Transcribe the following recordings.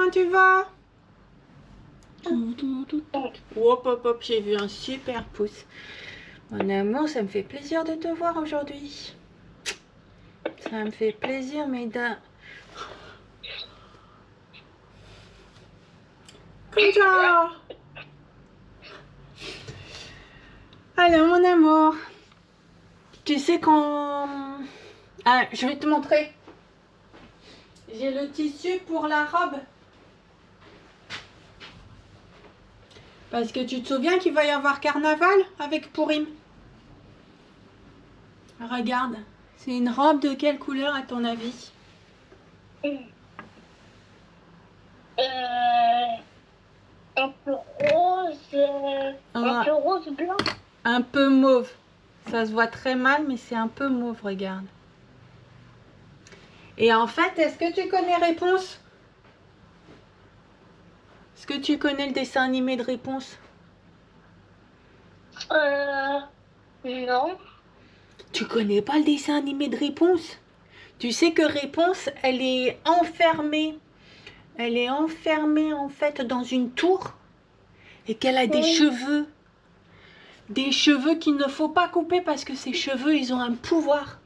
comment tu vas? Hop, hop, hop, j'ai vu un super pouce. Mon amour, ça me fait plaisir de te voir aujourd'hui. Ça me fait plaisir, mesdames. Comme ça. Alors, mon amour, tu sais qu'on... Ah, je vais te montrer. J'ai le tissu pour la robe. Parce que tu te souviens qu'il va y avoir carnaval avec Pourim. Regarde, c'est une robe de quelle couleur à ton avis? Un peu rose, un peu rose blanc. Un peu mauve. Ça se voit très mal, mais c'est un peu mauve, regarde. Et en fait, est-ce que tu connais Réponse? Est-ce que tu connais le dessin animé de Réponse? Non. Tu connais pas le dessin animé de Réponse? Tu sais que Réponse, elle est enfermée. Elle est enfermée en fait dans une tour et qu'elle a des cheveux. Des cheveux qu'il ne faut pas couper parce que ces cheveux, ils ont un pouvoir.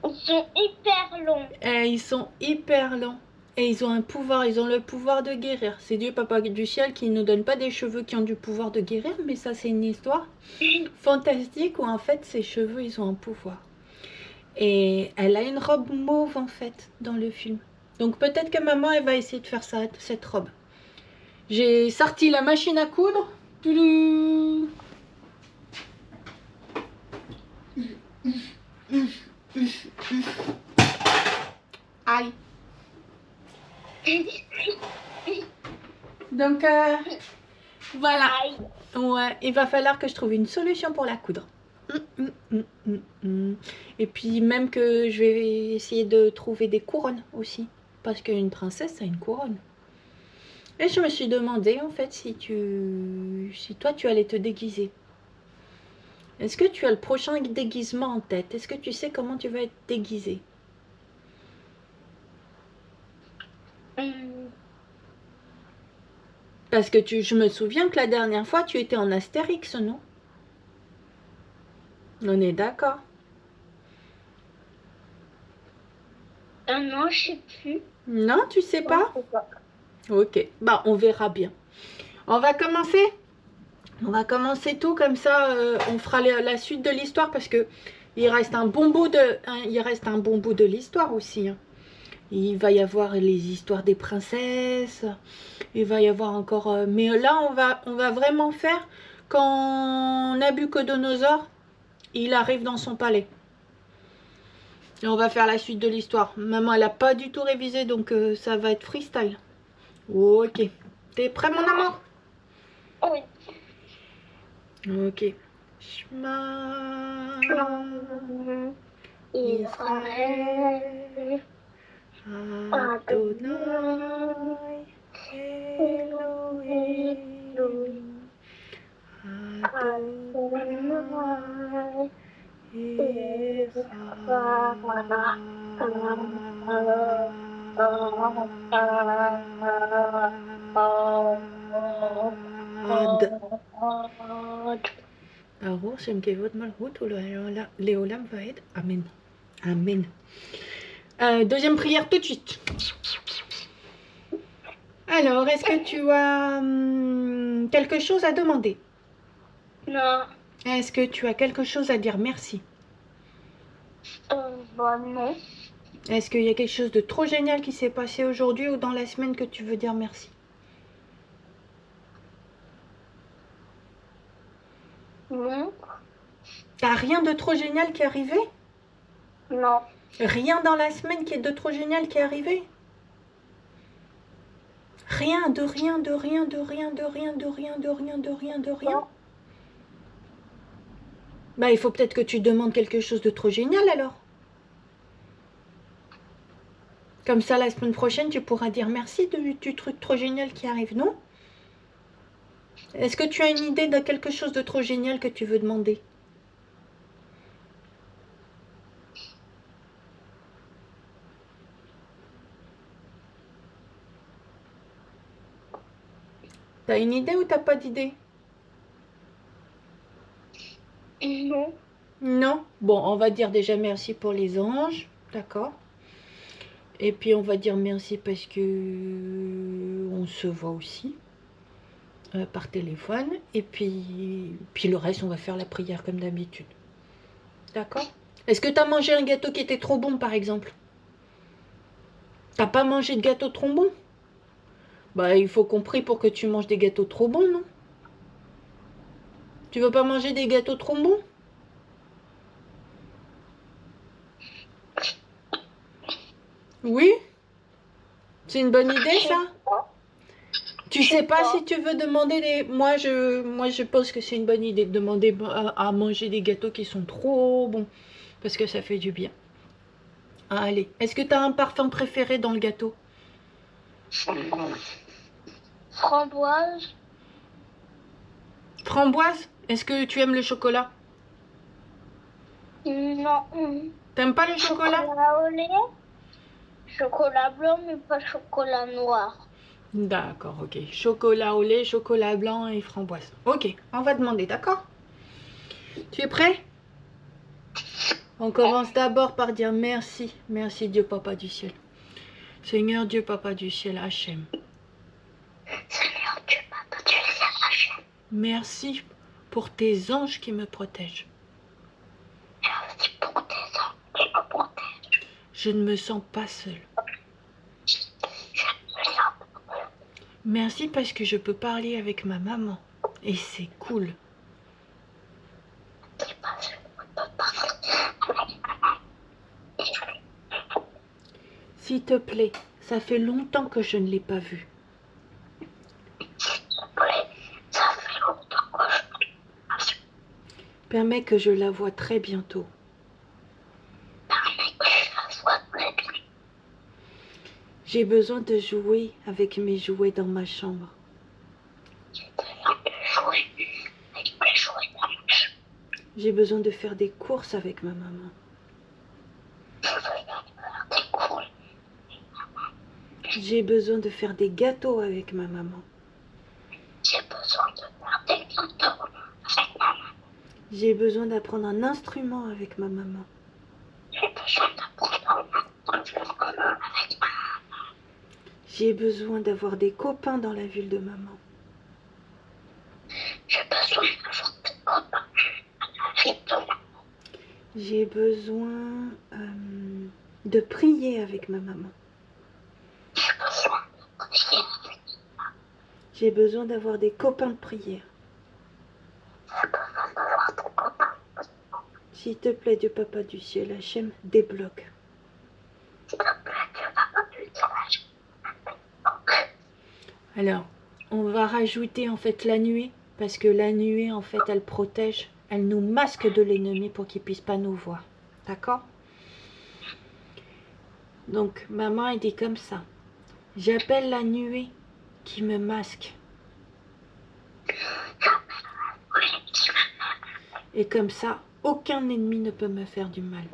Ils sont hyper longs. Et ils sont hyper longs. Et ils ont un pouvoir, ils ont le pouvoir de guérir. C'est Dieu, Papa du ciel, qui ne nous donne pas des cheveux qui ont du pouvoir de guérir, mais ça, c'est une histoire fantastique où en fait, ces cheveux, ils ont un pouvoir. Et elle a une robe mauve en fait dans le film. Donc peut-être que maman, elle va essayer de faire ça, cette robe. J'ai sorti la machine à coudre. Aïe. Donc voilà. Ouais, il va falloir que je trouve une solution pour la coudre. Et puis même que je vais essayer de trouver des couronnes aussi. Parce qu'une princesse a une couronne. Et je me suis demandé en fait si toi tu allais te déguiser. Est-ce que tu as le prochain déguisement en tête? Est-ce que tu sais comment tu vas être déguisée? Parce que je me souviens que la dernière fois tu étais en Astérix, non? On est d'accord. Non, je sais plus. Non, tu sais pas? Ok, bah on verra bien. On va commencer. On va commencer tout comme ça. On fera la suite de l'histoire parce que il reste un bon bout de l'histoire aussi. Hein. Il va y avoir les histoires des princesses. Il va y avoir encore. Mais là, on va vraiment faire quand Nabucodonosor il arrive dans son palais. Et on va faire la suite de l'histoire. Maman, elle a pas du tout révisé, donc ça va être freestyle. Ok. T'es prêt, mon amour? Oui. Ok. Shema Israël, Adonai Elohim Adonai Arour Shem Kevod Malchut Léolam Vaed. Amen. Amen. Deuxième prière tout de suite. Alors, est-ce que tu as quelque chose à demander? Non. Est-ce que tu as quelque chose à dire merci? Non. Est-ce qu'il y a quelque chose de trop génial qui s'est passé aujourd'hui ou dans la semaine que tu veux dire merci? Non. T'as rien de trop génial qui est arrivé? Non. Rien dans la semaine qui est de trop génial qui est arrivé? Rien, de rien, de rien, de rien, de rien, de rien, de rien, de rien, de rien. Non. Bah, il faut peut-être que tu demandes quelque chose de trop génial alors. Comme ça, la semaine prochaine, tu pourras dire merci du truc trop génial qui arrive, non? Est-ce que tu as une idée de quelque chose de trop génial que tu veux demander? T'as une idée ou t'as pas d'idée? Non. Non? Bon, on va dire déjà merci pour les anges, d'accord? Et puis on va dire merci parce que on se voit aussi par téléphone. Et puis le reste, on va faire la prière comme d'habitude. D'accord? Est-ce que t'as mangé un gâteau qui était trop bon, par exemple? T'as pas mangé de gâteau trop bon? Bah, il faut qu'on prie pour que tu manges des gâteaux trop bons, non? Tu veux pas manger des gâteaux trop bons? Oui? C'est une bonne idée, ça? Tu sais pas si tu veux demander des... Moi, je pense que c'est une bonne idée de demander à manger des gâteaux qui sont trop bons. Parce que ça fait du bien. Allez. Est-ce que tu as un parfum préféré dans le gâteau? Framboise. Framboise? Est-ce que tu aimes le chocolat? Non. T'aimes pas le chocolat? Chocolat au lait. Chocolat blanc, mais pas chocolat noir. D'accord, ok. Chocolat au lait, chocolat blanc et framboise. Ok, on va demander, d'accord? Tu es prêt? On commence d'abord par dire merci. Merci Dieu Papa du ciel. Seigneur Dieu Papa du ciel, Hachem. Seigneur Dieu, Papa du ciel, Hachem. Merci pour tes anges qui me protègent. Merci pour tes anges qui me protègent. Je ne me sens pas seule. Je me sens pas seule. Merci parce que je peux parler avec ma maman. Et c'est cool. Merci parce que je peux parler avec maman. S'il te plaît, ça fait longtemps que je ne l'ai pas vue. S'il te plaît, ça fait longtemps que je ne l'ai pas vue. Permets que je la voie très bientôt. Permets que je la voie très bien. J'ai besoin de jouer avec mes jouets dans ma chambre. J'ai besoin de jouer avec mes jouets dans ma chambre. J'ai besoin de faire des courses avec ma maman. J'ai besoin de faire des courses. J'ai besoin de faire des gâteaux avec ma maman. J'ai besoin de faire des gâteaux avec maman. J'ai besoin d'apprendre un instrument avec ma maman. J'ai besoin d'apprendre un instrument avec maman. J'ai besoin d'avoir des copains dans la ville de maman. J'ai besoin d'avoir des copains dans la ville de maman. J'ai besoin de prier avec ma maman. J'ai besoin de prier avec maman. J'ai besoin d'avoir des copains de prière. J'ai besoin d'avoir des copains. S'il te plaît, Dieu Papa du ciel, Hachem, débloque. S'il te plaît, Dieu Papa du ciel, Hachem. Alors, on va rajouter en fait la nuée, parce que la nuée, en fait, elle protège, elle nous masque de l'ennemi pour qu'il ne puisse pas nous voir. D'accord? Donc, maman, elle dit comme ça. J'appelle la nuée qui me masque. Et comme ça, aucun ennemi ne peut me faire du mal.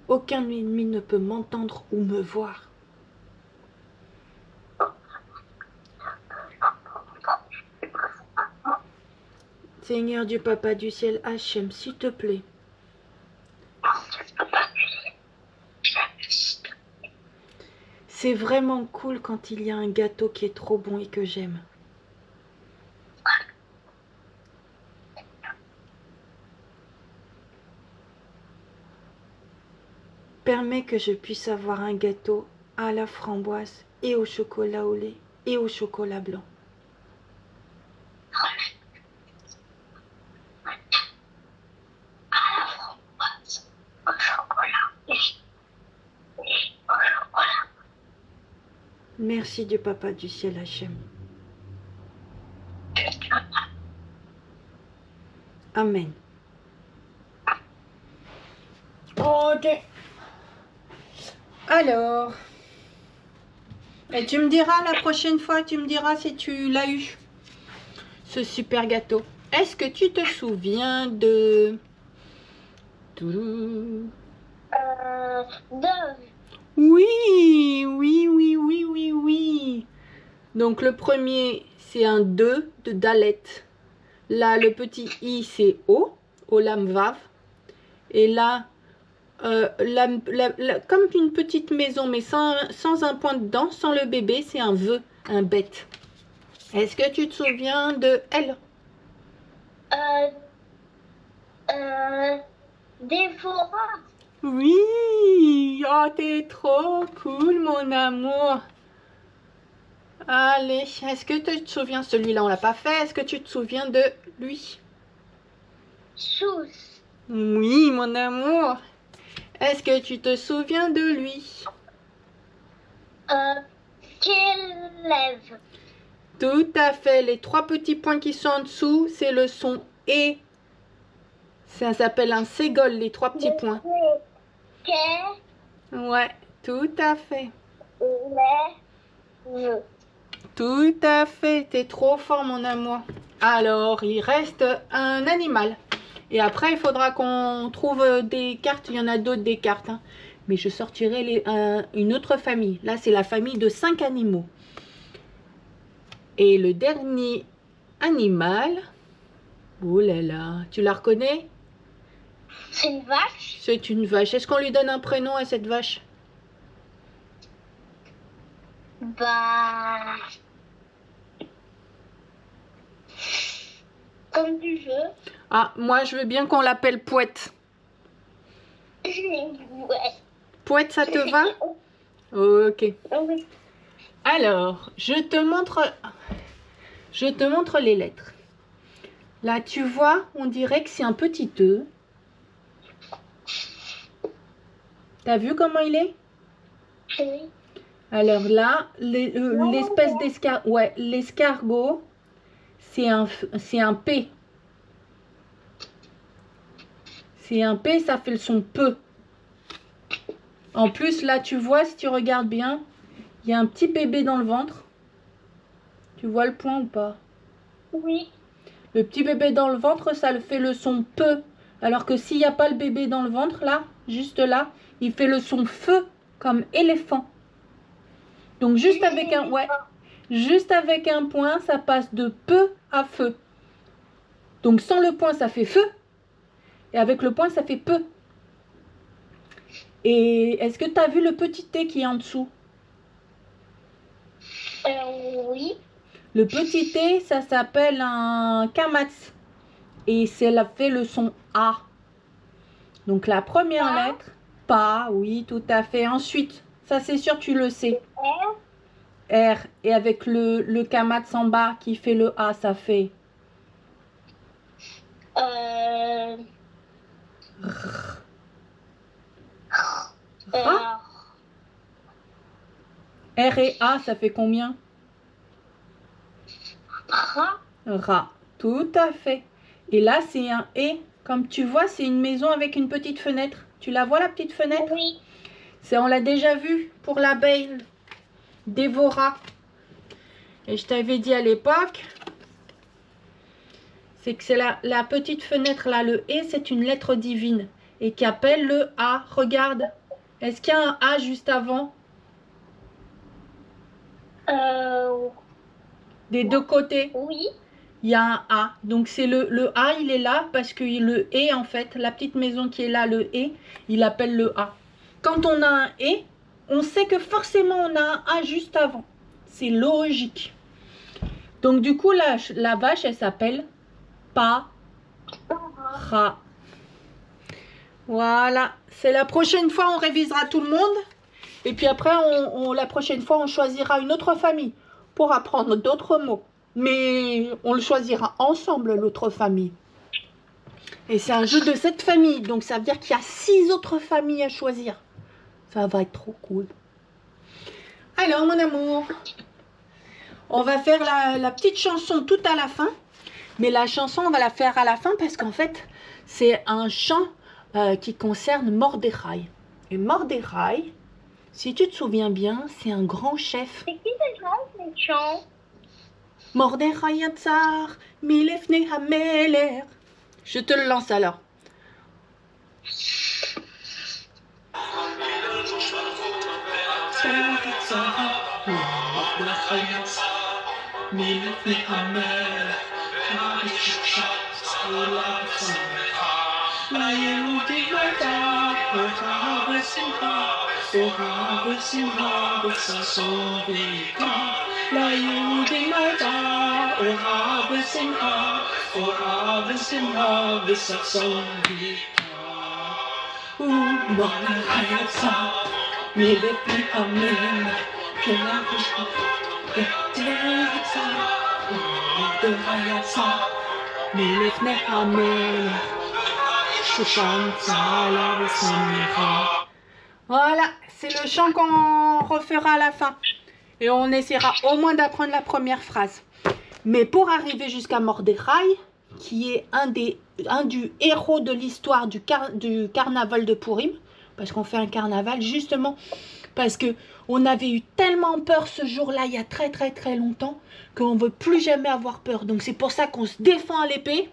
Aucun ennemi ne peut m'entendre ou me voir. Seigneur Dieu Papa du ciel, Hachem, s'il te plaît. C'est vraiment cool quand il y a un gâteau qui est trop bon et que j'aime. Permets que je puisse avoir un gâteau à la framboise et au chocolat au lait et au chocolat blanc. Merci Dieu Papa du ciel, Hachem. Amen. Ok. Alors. Et tu me diras la prochaine fois, tu me diras si tu l'as eu. Ce super gâteau. Est-ce que tu te souviens de... Dove. Oui, oui, oui, oui, oui, oui. Donc le premier, c'est un 2 de Dalet. Là, le petit I, c'est O, Olam Vav. Et là, comme une petite maison, mais sans un point dedans, sans le bébé, c'est un vœu, un bête. Est-ce que tu te souviens de elle? Dévora. Oui, oh, t'es trop cool, mon amour. Allez, est-ce que tu te souviens, celui-là, on l'a pas fait, est-ce que tu te souviens de lui? Sous. Oui, mon amour. Est-ce que tu te souviens de lui? Qu'élève. Tout à fait. Les trois petits points qui sont en dessous, c'est le son et. Ça s'appelle un ségol, les trois petits points. Ouais, tout à fait. Tout à fait. T'es trop fort, mon amour. Alors, il reste un animal. Et après, il faudra qu'on trouve des cartes. Il y en a d'autres des cartes. Hein. Mais je sortirai une autre famille. Là, c'est la famille de 5 animaux. Et le dernier animal... Oh là là, tu la reconnais? C'est une vache? C'est une vache. Est-ce qu'on lui donne un prénom à cette vache? Bah... Comme tu veux. Ah, moi, je veux bien qu'on l'appelle Pouette. Ouais. Pouette, ça te va? Ok. Oui. Alors, je te montre les lettres. Là, tu vois, on dirait que c'est un petit E. T'as vu comment il est? Oui. Alors là, l'espèce d'escargot, ouais, l'escargot, c'est un P. C'est un P, ça fait le son peu. En plus, là, tu vois, si tu regardes bien, il y a un petit bébé dans le ventre. Tu vois le point ou pas? Oui. Le petit bébé dans le ventre, ça le fait le son peu. Alors que s'il n'y a pas le bébé dans le ventre, là, juste là, il fait le son feu, comme éléphant. Donc juste avec un point, ça passe de peu à feu. Donc sans le point, ça fait feu. Et avec le point, ça fait peu. Et est-ce que tu as vu le petit T qui est en dessous? Oui. Le petit T, ça s'appelle un kamatz. Et ça fait le son A. Donc la première lettre, pas, oui, tout à fait. Ensuite, ça c'est sûr, tu le sais. R. Et avec le kamatz en bas qui fait le A, ça fait... R. R et A, ça fait combien? Ra. Ra. Tout à fait. Et là, c'est un et. Comme tu vois, c'est une maison avec une petite fenêtre. Tu la vois, la petite fenêtre? Oui. On l'a déjà vu pour l'abeille Dévora. Et je t'avais dit à l'époque, c'est que c'est la petite fenêtre là, le et, c'est une lettre divine. Et qui appelle le A. Regarde. Est-ce qu'il y a un A juste avant? Des deux côtés? Oui. Il y a un A. Donc c'est le A, il est là parce que le et en fait, la petite maison qui est là, le et, il appelle le A. Quand on a un et, on sait que forcément on a un A juste avant. C'est logique. Donc du coup, la vache, elle s'appelle Para. Voilà. C'est la prochaine fois, on révisera tout le monde. Et puis après, la prochaine fois, on choisira une autre famille pour apprendre d'autres mots. Mais on le choisira ensemble, l'autre famille. Et c'est un jeu de 7 familles. Donc ça veut dire qu'il y a 6 autres familles à choisir. Ça va être trop cool. Alors, mon amour, on va faire la petite chanson tout à la fin. Mais la chanson, on va la faire à la fin parce qu'en fait, c'est un chant qui concerne Mordechai. Et Mordechai, si tu te souviens bien, c'est un grand chef. C'est qui déjà ce chant? Mordechai Yatzar, Milefne Hameler. Je te le lance alors. Voilà, c'est le chant qu'on refera à la fin. Et on essaiera au moins d'apprendre la première phrase. Mais pour arriver jusqu'à Mordechai, qui est un du héros de l'histoire du carnaval de Purim, parce qu'on fait un carnaval justement parce que on avait eu tellement peur ce jour-là, il y a très très très longtemps, qu'on ne veut plus jamais avoir peur. Donc c'est pour ça qu'on se défend à l'épée,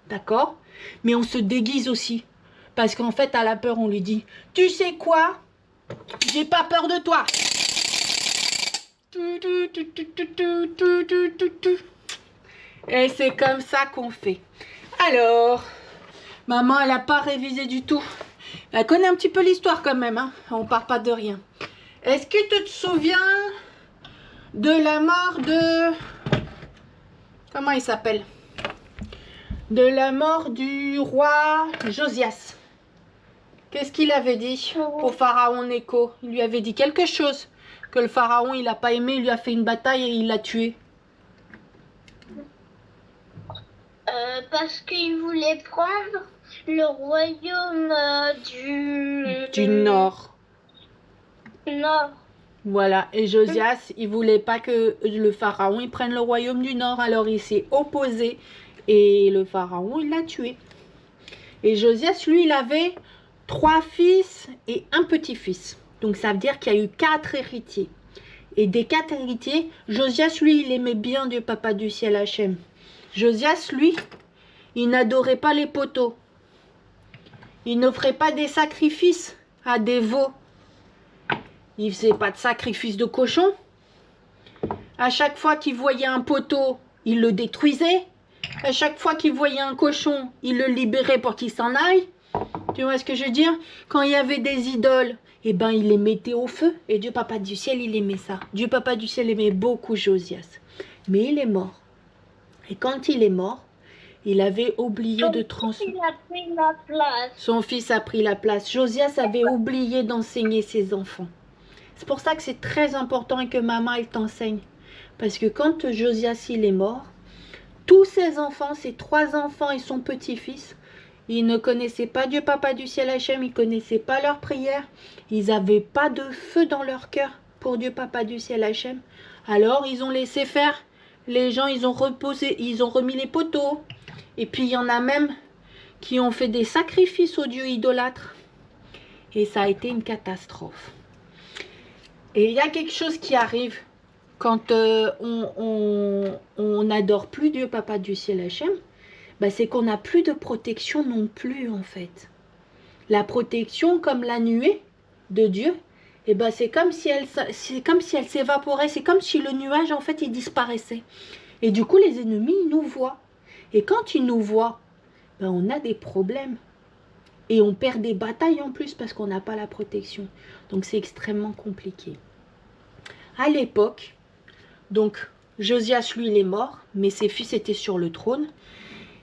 d'accord? Mais on se déguise aussi. Parce qu'en fait, à la peur, on lui dit, tu sais quoi? J'ai pas peur de toi. Et c'est comme ça qu'on fait. Alors, maman, elle n'a pas révisé du tout. Elle connaît un petit peu l'histoire quand même, hein. On part pas de rien. Est-ce que tu te souviens de la mort de... Comment il s'appelle? De la mort du roi Josias. Qu'est-ce qu'il avait dit au pharaon Nécho? Il lui avait dit quelque chose que le pharaon, il n'a pas aimé, il lui a fait une bataille et il l'a tué. Parce qu'il voulait prendre le royaume du nord. Nord. Voilà, et Josias, il voulait pas que le pharaon il prenne le royaume du nord, alors il s'est opposé et le pharaon il l'a tué. Et Josias, lui, il avait 3 fils et un petit-fils. Donc ça veut dire qu'il y a eu 4 héritiers. Et des 4 héritiers, Josias, lui, il aimait bien Dieu Papa du ciel Hachem. Josias, lui, il n'adorait pas les poteaux. Il n'offrait pas des sacrifices à des veaux. Il faisait pas de sacrifice de cochon. À chaque fois qu'il voyait un poteau, il le détruisait. À chaque fois qu'il voyait un cochon, il le libérait pour qu'il s'en aille. Tu vois ce que je veux dire? Quand il y avait des idoles, eh ben, il les mettait au feu. Et Dieu Papa du ciel, il aimait ça. Dieu Papa du ciel aimait beaucoup Josias. Mais il est mort. Et quand il est mort, il avait oublié de transmettre. Il a pris la place. Son fils a pris la place. Josias avait oublié d'enseigner ses enfants. C'est pour ça que c'est très important et que maman, elle t'enseigne. Parce que quand Josias, il est mort, tous ses enfants, ses 3 enfants et son petit-fils, ils ne connaissaient pas Dieu Papa du ciel Hachem, ils ne connaissaient pas leurs prières, ils n'avaient pas de feu dans leur cœur pour Dieu Papa du ciel Hachem. Alors, ils ont laissé faire. Les gens, ils ont reposé, ils ont remis les poteaux. Et puis, il y en a même qui ont fait des sacrifices aux dieux idolâtres. Et ça a été une catastrophe. Et il y a quelque chose qui arrive quand on n'adore plus Dieu Papa du ciel Hachem, bah, c'est qu'on n'a plus de protection non plus en fait. La protection comme la nuée de Dieu, et bah, c'est comme si elle s'évaporait, c'est comme si le nuage en fait il disparaissait. Et du coup les ennemis ils nous voient. Et quand ils nous voient, bah, on a des problèmes. Et on perd des batailles en plus parce qu'on n'a pas la protection. Donc c'est extrêmement compliqué. À l'époque, donc Josias lui il est mort, mais ses fils étaient sur le trône.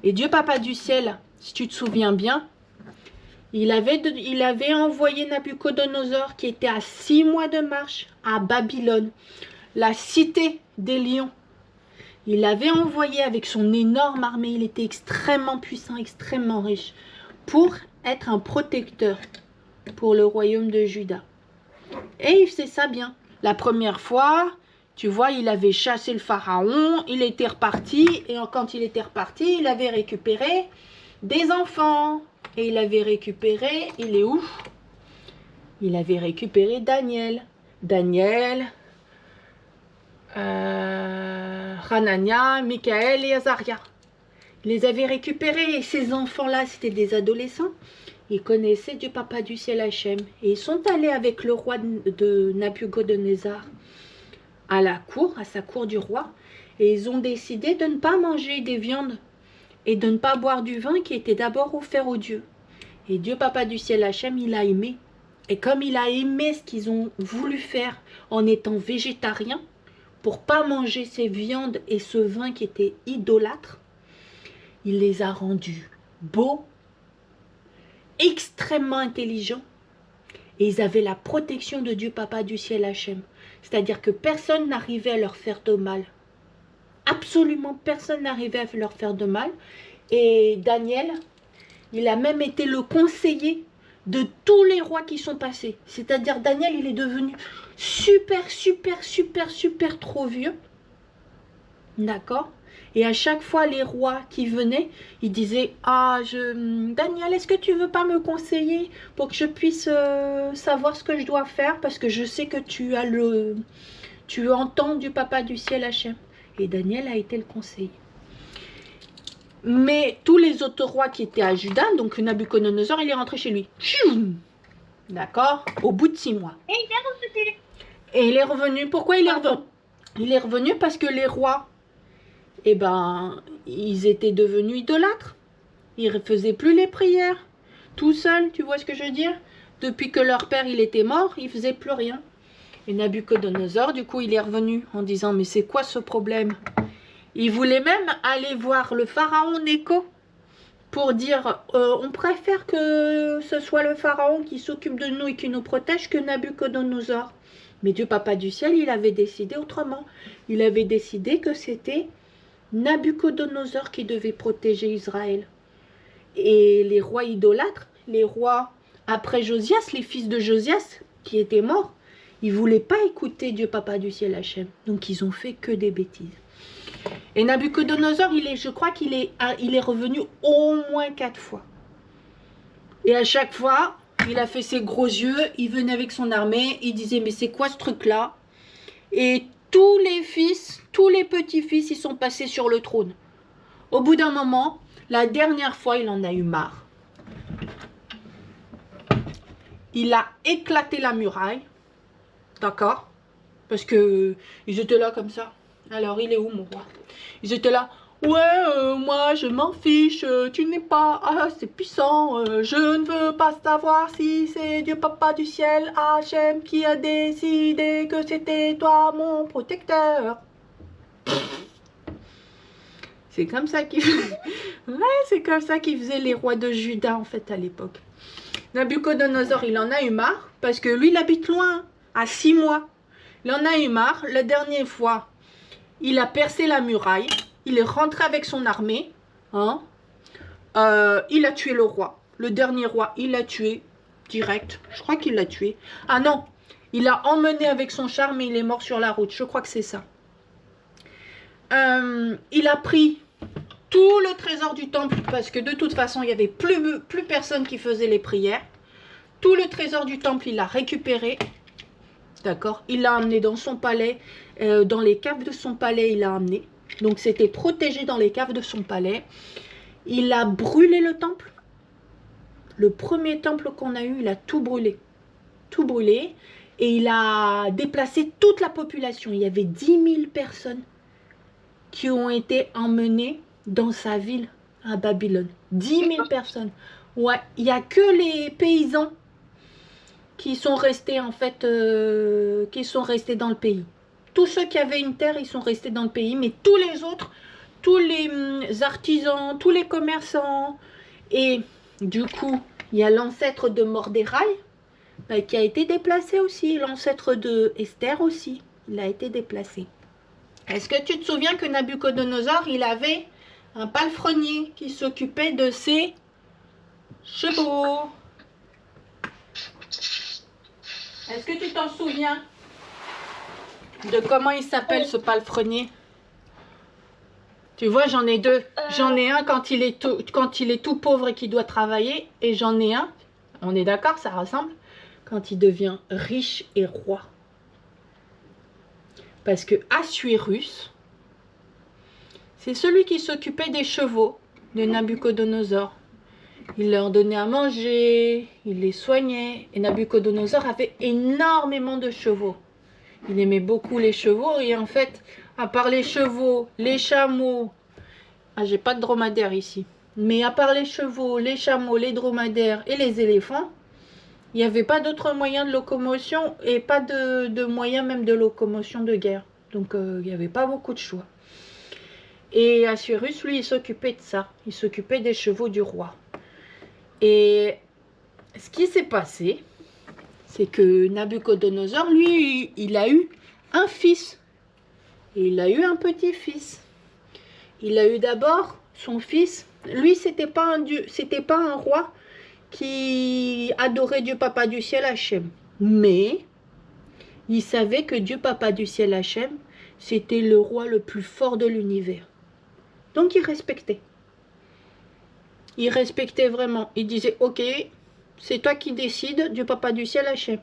Et Dieu Papa du ciel, si tu te souviens bien, il avait envoyé Nabuchodonosor qui était à 6 mois de marche à Babylone, la cité des lions. Il l'avait envoyé avec son énorme armée, il était extrêmement puissant, extrêmement riche, pour être un protecteur pour le royaume de Juda. Et il faisait ça bien. La première fois, tu vois, il avait chassé le pharaon, il était reparti, et quand il était reparti, il avait récupéré des enfants. Et il avait récupéré, il est où? Il avait récupéré Daniel. Hanania, Michaël et Azaria. Il les avait récupérés, et ces enfants-là, c'était des adolescents. Ils connaissaient Dieu Papa du ciel Hachem. Et ils sont allés avec le roi de Nabuchodonosor à la cour, à sa cour du roi. Et ils ont décidé de ne pas manger des viandes et de ne pas boire du vin qui était d'abord offert au Dieu. Et Dieu Papa du ciel Hachem, il a aimé. Et comme il a aimé ce qu'ils ont voulu faire en étant végétarien, pour pas manger ces viandes et ce vin qui était idolâtre, il les a rendus beaux, extrêmement intelligents, et ils avaient la protection de Dieu Papa du ciel Hachem. C'est-à-dire que personne n'arrivait à leur faire de mal. Absolument personne n'arrivait à leur faire de mal. Et Daniel, il a même été le conseiller de tous les rois qui sont passés. C'est-à-dire Daniel, il est devenu super trop vieux. D'accord? Et à chaque fois, les rois qui venaient, ils disaient « Ah, Daniel, est-ce que tu veux pas me conseiller pour que je puisse savoir ce que je dois faire? Parce que je sais que tu entends du Papa du ciel Hachem. » Et Daniel a été le conseiller. Mais tous les autres rois qui étaient à Juda, donc Nabuchodonosor, il est rentré chez lui. D'accord? Au bout de 6 mois. Et il est revenu. Pourquoi il est revenu? Il est revenu parce que les rois, eh ben, ils étaient devenus idolâtres. Ils ne faisaient plus les prières. Tout seuls, tu vois ce que je veux dire? Depuis que leur père, il était mort, ils ne faisaient plus rien. Et Nabuchodonosor, du coup, il est revenu en disant, mais c'est quoi ce problème? Il voulait même aller voir le pharaon Nécho pour dire, on préfère que ce soit le pharaon qui s'occupe de nous et qui nous protège que Nabuchodonosor. Mais Dieu Papa du ciel, il avait décidé autrement. Il avait décidé que c'était Nabuchodonosor qui devait protéger Israël. Et les rois idolâtres, les rois après Josias, les fils de Josias qui étaient morts, ils ne voulaient pas écouter Dieu Papa du ciel Hachem. Donc ils ont fait que des bêtises. Et Nabuchodonosor, je crois qu'il est revenu au moins 4 fois. Et à chaque fois, il a fait ses gros yeux, il venait avec son armée, il disait mais c'est quoi ce truc-là? Et tous les fils, tous les petits-fils, ils sont passés sur le trône. Au bout d'un moment, la dernière fois, il en a eu marre. Il a éclaté la muraille, d'accord? Parce que ils étaient là comme ça. Alors, il est où, mon roi? Ils étaient là. Ouais, moi, je m'en fiche. Tu n'es pas assez puissant. Je ne veux pas savoir si c'est Dieu Papa du ciel, Hachem, qui a décidé que c'était toi, mon protecteur. C'est comme ça qu'ils ouais, c'est comme ça qu'ils faisaient les rois de Juda, en fait, à l'époque. Nabuchodonosor, il en a eu marre, parce que lui, il habite loin, à 6 mois. Il en a eu marre. La dernière fois, il a percé la muraille, il est rentré avec son armée, hein. Il a tué le roi. Le dernier roi, il l'a tué direct. Je crois qu'il l'a tué. Ah non, il l'a emmené avec son char, mais il est mort sur la route. Je crois que c'est ça. Il a pris tout le trésor du temple, parce que de toute façon, il n'y avait plus personne qui faisait les prières. Tout le trésor du temple, il l'a récupéré. D'accord? Il l'a amené dans son palais, dans les caves de son palais, il l'a amené. Donc, c'était protégé dans les caves de son palais. Il a brûlé le temple. Le premier temple qu'on a eu, il a tout brûlé. Tout brûlé. Et il a déplacé toute la population. Il y avait 10 000 personnes qui ont été emmenées dans sa ville, à Babylone. 10 000 personnes. Ouais, il n'y a que les paysans qui sont restés en fait, qui sont restés dans le pays. Tous ceux qui avaient une terre, ils sont restés dans le pays, mais tous les autres, tous les artisans, tous les commerçants, et du coup, il y a l'ancêtre de Mordéraï qui a été déplacé aussi, l'ancêtre de Esther aussi, il a été déplacé. Est-ce que tu te souviens que Nabuchodonosor, il avait un palefrenier qui s'occupait de ses chevaux? Est-ce que tu t'en souviens de comment il s'appelle ce palefrenier? Tu vois, j'en ai deux. J'en ai un quand il est tout pauvre et qu'il doit travailler. Et j'en ai un, on est d'accord, ça ressemble, quand il devient riche et roi. Parce que Assuérus, c'est celui qui s'occupait des chevaux de Nabuchodonosor. Il leur donnait à manger, il les soignait. Et Nabucodonosor avait énormément de chevaux. Il aimait beaucoup les chevaux et en fait, à part les chevaux, les chameaux, ah j'ai pas de dromadaire ici, mais à part les chevaux, les chameaux, les dromadaires et les éléphants, il n'y avait pas d'autres moyens de locomotion et pas de moyens même de locomotion de guerre. Donc il n'y avait pas beaucoup de choix. Et Assuérus, lui, il s'occupait de ça. Il s'occupait des chevaux du roi. Et ce qui s'est passé, c'est que Nabucodonosor, lui, il a eu un fils. Et il a eu un petit-fils. Il a eu d'abord son fils. Lui, c'était pas un roi qui adorait Dieu Papa du ciel Hachem. Mais il savait que Dieu Papa du ciel Hachem, c'était le roi le plus fort de l'univers. Donc il respectait. Il respectait vraiment. Il disait, ok, c'est toi qui décides, Dieu Papa du ciel Hachem.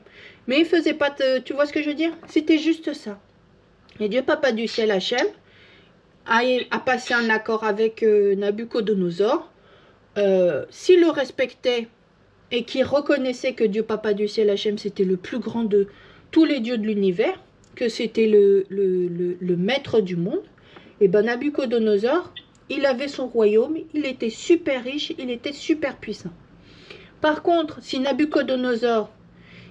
Mais il faisait pas, tu vois ce que je veux dire? C'était juste ça. Et Dieu Papa du ciel Hachem a passé un accord avec Nabucodonosor. S'il le respectait et qu'il reconnaissait que Dieu Papa du ciel Hachem c'était le plus grand de tous les dieux de l'univers, que c'était le maître du monde, et ben Nabucodonosor, il avait son royaume, il était super riche, il était super puissant. Par contre, si Nabucodonosor,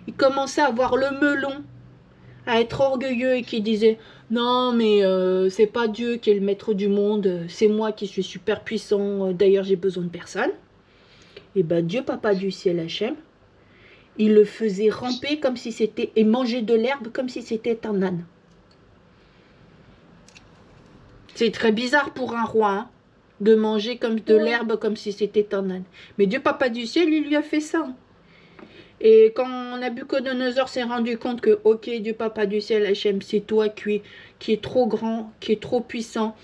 il commençait à avoir le melon, à être orgueilleux et qui disait non mais c'est pas Dieu qui est le maître du monde, c'est moi qui suis super puissant, d'ailleurs j'ai besoin de personne, et ben Dieu Papa du ciel Hachem, il le faisait ramper comme si c'était, et manger de l'herbe comme si c'était un âne. C'est très bizarre pour un roi, hein, de manger comme de l'herbe comme si c'était un âne. Mais Dieu Papa du ciel, il lui a fait ça. Et quand Nabucodonosor s'est rendu compte que, ok, Dieu Papa du ciel, Hachem, c'est toi qui est trop grand, qui est trop puissant,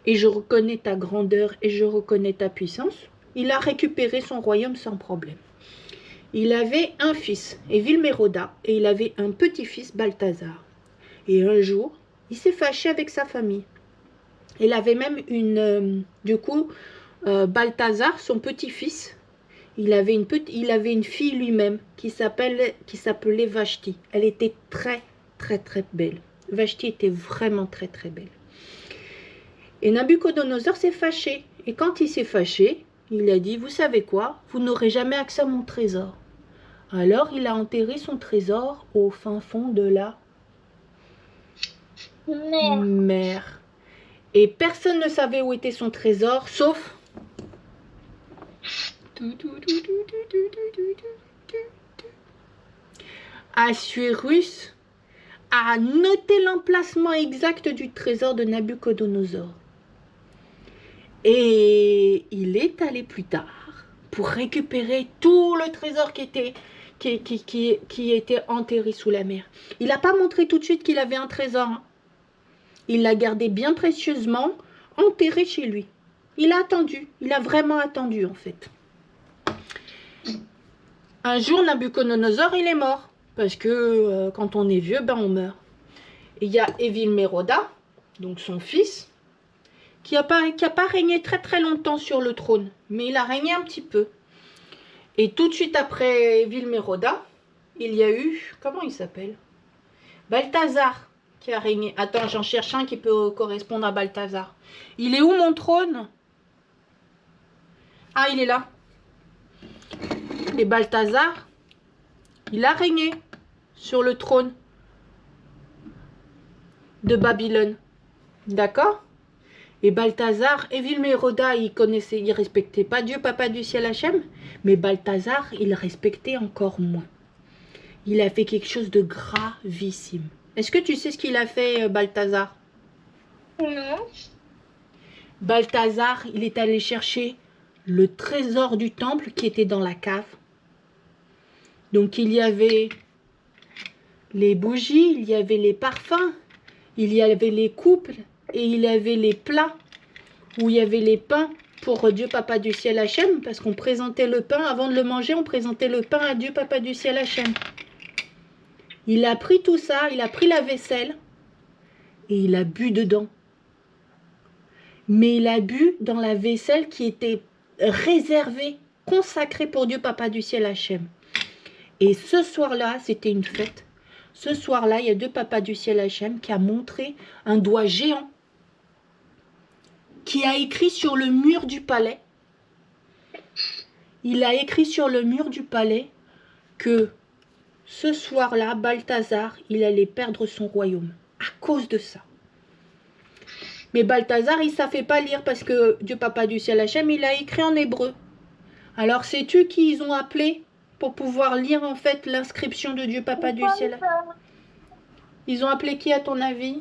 et je reconnais ta grandeur et je reconnais ta puissance, il a récupéré son royaume sans problème. Il avait un fils, Évil-Mérodach, et il avait un petit-fils, Balthazar. Et un jour, il s'est fâché avec sa famille. Il avait même Balthazar, son petit-fils, il avait une fille lui-même qui s'appelait Vashti. Elle était très, très, très belle. Vashti était vraiment très, très belle. Et Nabucodonosor s'est fâché. Et quand il s'est fâché, il a dit, vous savez quoi? Vous n'aurez jamais accès à mon trésor. Alors, il a enterré son trésor au fin fond de la mer. Et personne ne savait où était son trésor, sauf Assuérus a noté l'emplacement exact du trésor de Nabucodonosor. Et il est allé plus tard pour récupérer tout le trésor qui était enterré sous la mer. Il n'a pas montré tout de suite qu'il avait un trésor. Il l'a gardé bien précieusement, enterré chez lui. Il a attendu, il a vraiment attendu en fait. Un jour, Nabucodonosor, il est mort. Parce que quand on est vieux, ben on meurt. Et il y a Évil-Mérodach, donc son fils, qui a pas régné très très longtemps sur le trône. Mais il a régné un petit peu. Et tout de suite après Évil-Mérodach, il y a eu, comment il s'appelle? Balthazar qui a régné. Attends, j'en cherche un qui peut correspondre à Balthazar. Il est où mon trône? Ah, il est là. Et Balthazar, il a régné sur le trône de Babylone. D'accord? Et Balthazar, Évil-Mérodach, il respectait pas Dieu, Papa du ciel Hachem, mais Balthazar, il respectait encore moins. Il a fait quelque chose de gravissime. Est-ce que tu sais ce qu'il a fait, Balthazar? Non. Balthazar, il est allé chercher le trésor du temple qui était dans la cave. Donc il y avait les bougies, il y avait les parfums, il y avait les coupes et il y avait les plats où il y avait les pains pour Dieu Papa du ciel Hachem, parce qu'on présentait le pain, avant de le manger, on présentait le pain à Dieu Papa du ciel Hachem. Il a pris tout ça, il a pris la vaisselle et il a bu dedans. Mais il a bu dans la vaisselle qui était réservée consacré pour Dieu Papa du ciel Hachem. Et ce soir-là, c'était une fête. Ce soir-là, il y a Dieu Papa du ciel Hachem qui a montré un doigt géant qui a écrit sur le mur du palais. Il a écrit sur le mur du palais que ce soir-là, Balthazar, il allait perdre son royaume à cause de ça. Mais Balthazar, il ne savait pas lire parce que Dieu Papa du ciel Hachem, il a écrit en hébreu. Alors, sais-tu qui ils ont appelé pour pouvoir lire en fait l'inscription de Dieu Papa du ciel? Ils ont appelé qui à ton avis?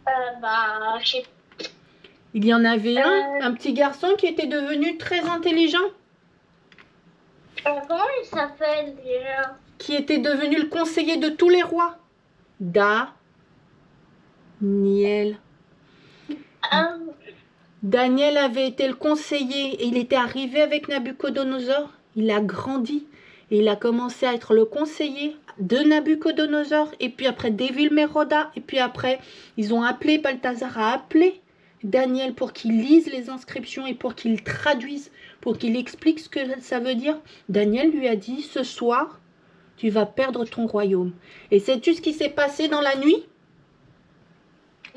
Je sais Il y en avait un petit garçon qui était devenu très intelligent. comment il s'appelle déjà? Qui était devenu le conseiller de tous les rois. Daniel. Daniel avait été le conseiller et il était arrivé avec Nabuchodonosor. Il a grandi et il a commencé à être le conseiller de Nabuchodonosor et puis après d'Evil-Méroda et puis après ils ont appelé Balthazar a appelé Daniel pour qu'il lise les inscriptions et pour qu'il traduise, pour qu'il explique ce que ça veut dire. Daniel lui a dit ce soir tu vas perdre ton royaume. Et sais-tu ce qui s'est passé dans la nuit?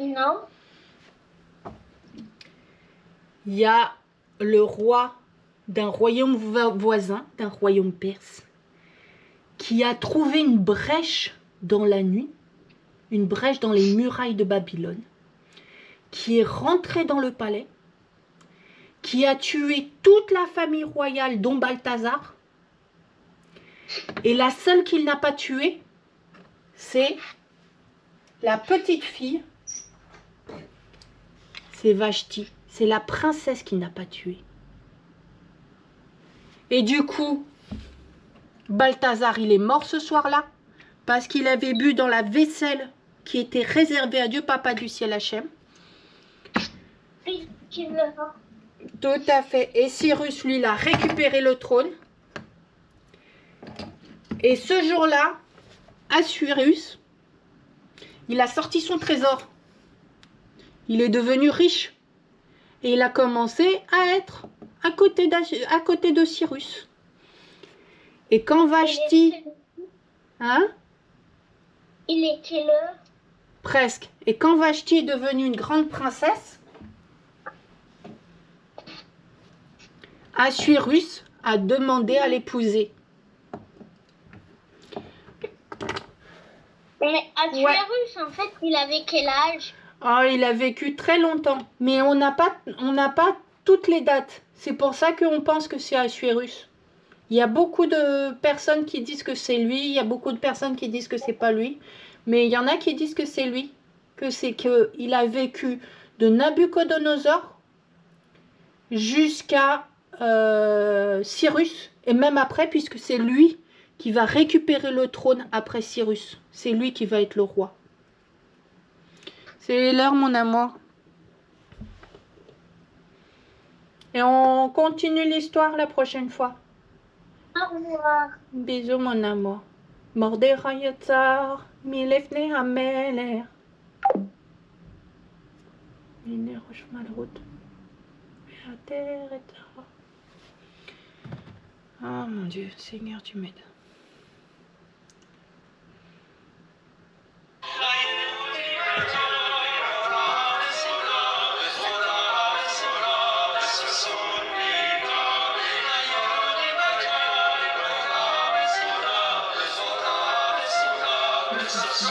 Non. Il y a le roi d'un royaume voisin, d'un royaume perse, qui a trouvé une brèche dans la nuit, une brèche dans les murailles de Babylone, qui est rentré dans le palais, qui a tué toute la famille royale, dont Balthazar, et la seule qu'il n'a pas tuée, c'est la petite fille, c'est Vashti. C'est la princesse qui n'a pas tué. Et du coup, Balthazar, il est mort ce soir-là parce qu'il avait bu dans la vaisselle qui était réservée à Dieu Papa du ciel Hachem. Tout à fait. Et Cyrus, lui, il a récupéré le trône. Et ce jour-là, Assuérus, il a sorti son trésor. Il est devenu riche. Et il a commencé à être à côté de Cyrus. Et quand Vashti... Hein? Il est quelle heure? Presque. Et quand Vashti est devenue une grande princesse, Assuérus a demandé à l'épouser. Mais Assuérus, en fait, il avait quel âge? Oh, il a vécu très longtemps, mais on n'a pas toutes les dates. C'est pour ça qu'on pense que c'est Assuérus. Il y a beaucoup de personnes qui disent que c'est lui, il y a beaucoup de personnes qui disent que c'est pas lui, mais il y en a qui disent que c'est lui, qu'il a vécu de Nabuchodonosor jusqu'à Cyrus, et même après, puisque c'est lui qui va récupérer le trône après Cyrus. C'est lui qui va être le roi. C'est l'heure, mon amour. Et on continue l'histoire la prochaine fois. Au revoir. Bisous, mon amour. Mordechai yatzar milefnei hamelech. Mine rosh malchut. Ve'ater et hara. Ah mon Dieu, Seigneur, tu m'aides. Son